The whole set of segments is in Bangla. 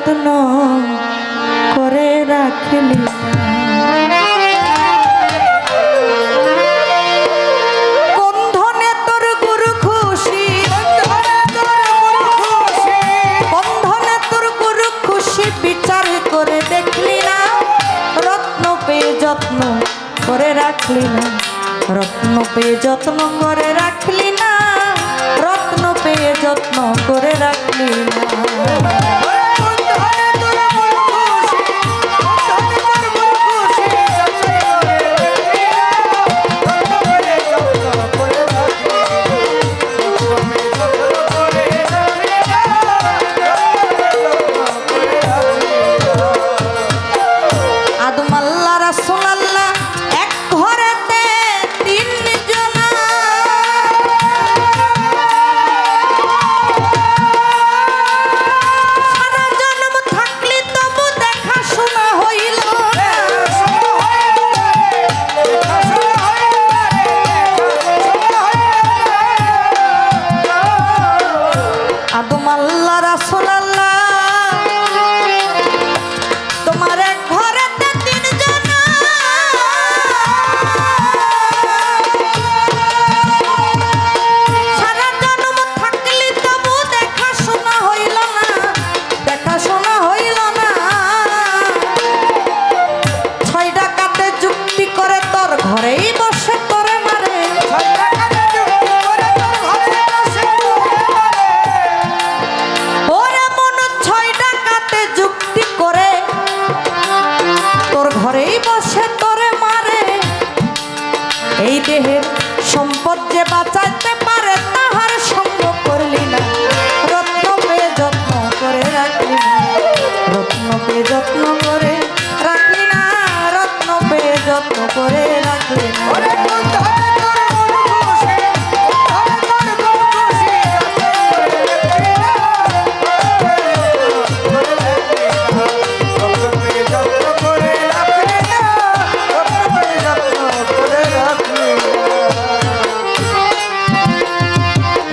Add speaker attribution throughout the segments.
Speaker 1: যত্ন করে রাখলি কোন ধনে তোর গুরু খুশি, কোন ধনে তোর গুরু খুশি বিচার করে দেখলি না, রত্ন পেয়ে যত্ন করে রাখলি না, রত্ন পেয়ে যত্ন করে রাখলি না, রত্ন পেয়ে যত্ন করে রাখলি না। এই দেহের সম্পদ যে বাঁচাইতে পারে তাহার সঙ্গ করলি না, রত্ন পেয়ে যত্ন করে রাখলি না, রত্ন পেয়ে যত্ন করে রাখলি না, রত্ন পেয়ে যত্ন করে রাখলি না।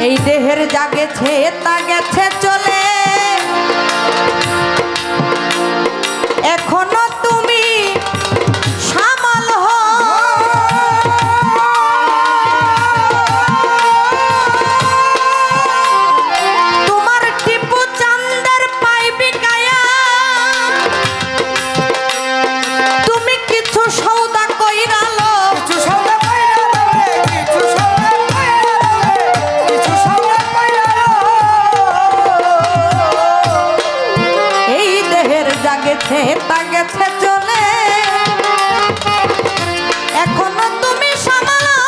Speaker 1: এই দেহের যা গেছে তা গেছে চলে, এখনো তুমি সামাল তোমার টিপু চান্দের পাইবি কায়া, তুমি কিছু সৌদা কইরালো, গেছে তা গেছে চলে, এখনো তুমি সামালো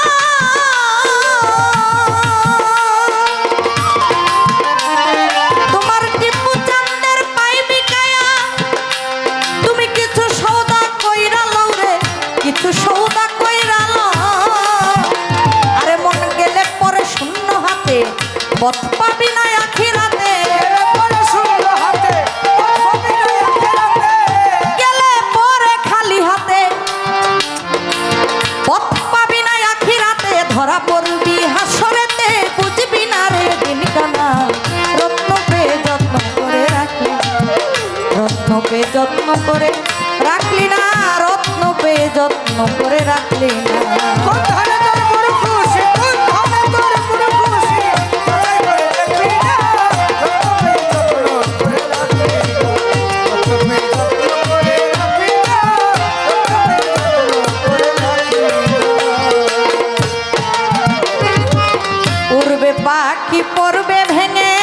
Speaker 1: তোমার টিপু চান্দের পাইবি কায়া, তুমি কিছু সৌদা কইরালো রে, কিছু সৌদা কইরালো, আরে মন গেলে পরে শূন্য হাতে পথ পাবি না আখিরাতে, ধরা পড়বি হাসরেতে বুঝবি না রে দিন কানা, রত্ন পেয়ে যত্ন করে রাখলি, রত্ন পেয়ে যত্ন করে রাখলি না, রত্ন পেয়ে যত্ন করে রাখলি না। পাখি পড়বে ভেঙে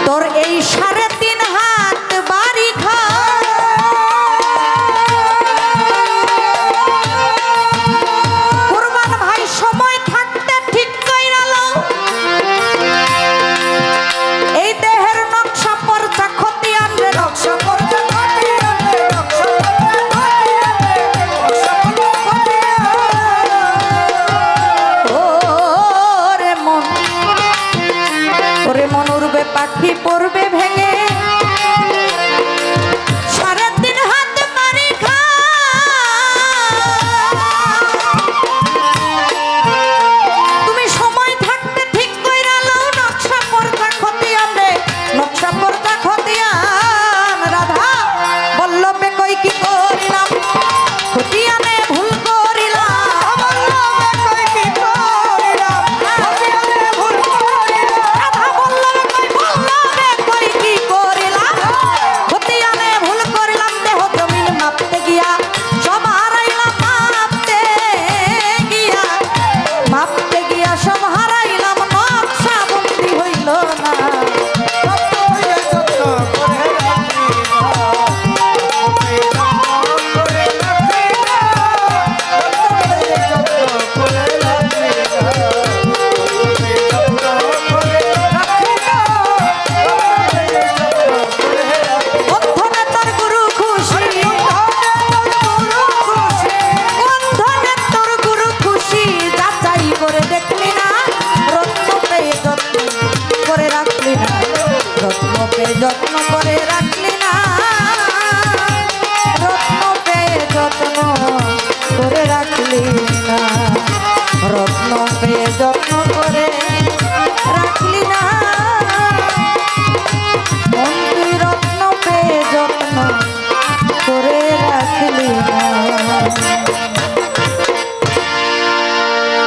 Speaker 1: তোর এই 3.5 হাত বাড়ি ঘর, কুরবান ভাই সময় থাকতে ঠিক কইরালো, এই দেহের নকশা পর্চা ক্ষতি আনবে, নকশা পর্চা ক্ষতি আনবে, নকশা পর্চা ক্ষতি আনবে। যত্ন করে রাখলি না রত্ন পেয়ে যত্ন করে রাখলি না রত্ন পেয়ে যত্ন করে রাখলি না মন তুই রত্ন পেয়ে যত্ন করে রাখলি না